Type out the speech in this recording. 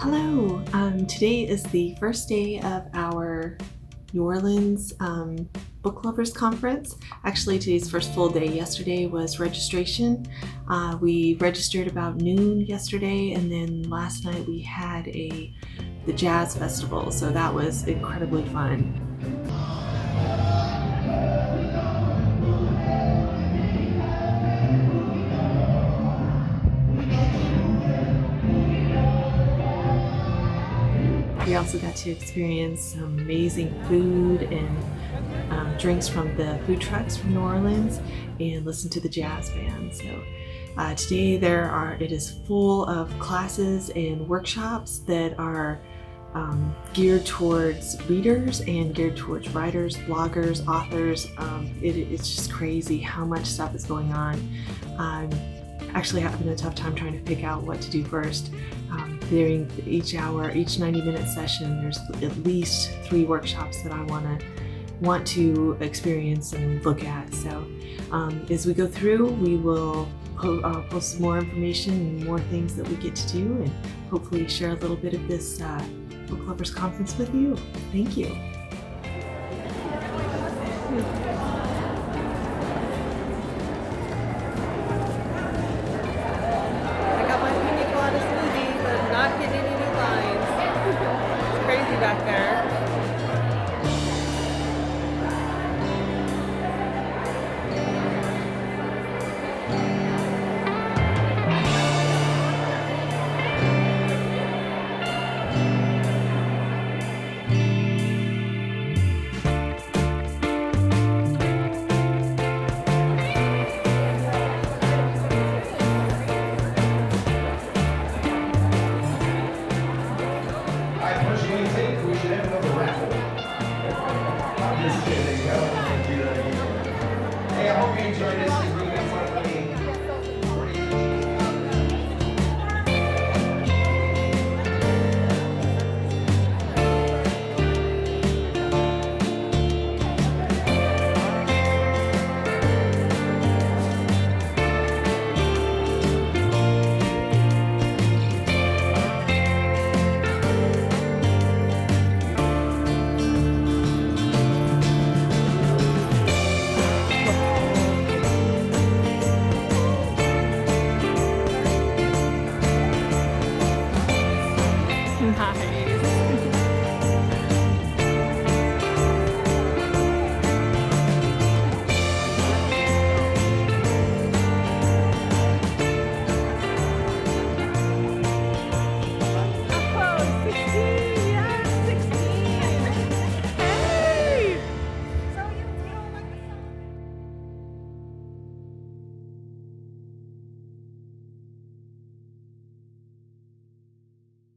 Hello. Today is the first day of our New Orleans Book Lovers Conference. Actually, today's first full day. Yesterday was registration. We registered about noon yesterday, and then last night we had the jazz festival, so that was incredibly fun. We also got to experience some amazing food and drinks from the food trucks from New Orleans and listen to the jazz band. So today it is full of classes and workshops that are geared towards readers and geared towards writers, bloggers, authors. It's just crazy how much stuff is going on. I'm actually having a tough time trying to pick out what to do first. During each 90-minute session, there's at least 3 workshops that I want to experience and look at. So as we go through, we will post more information and more things that we get to do, and hopefully share a little bit of this Book Lovers Conference with you. Thank you. Back there. Hey, I hope you enjoyed this. Hi.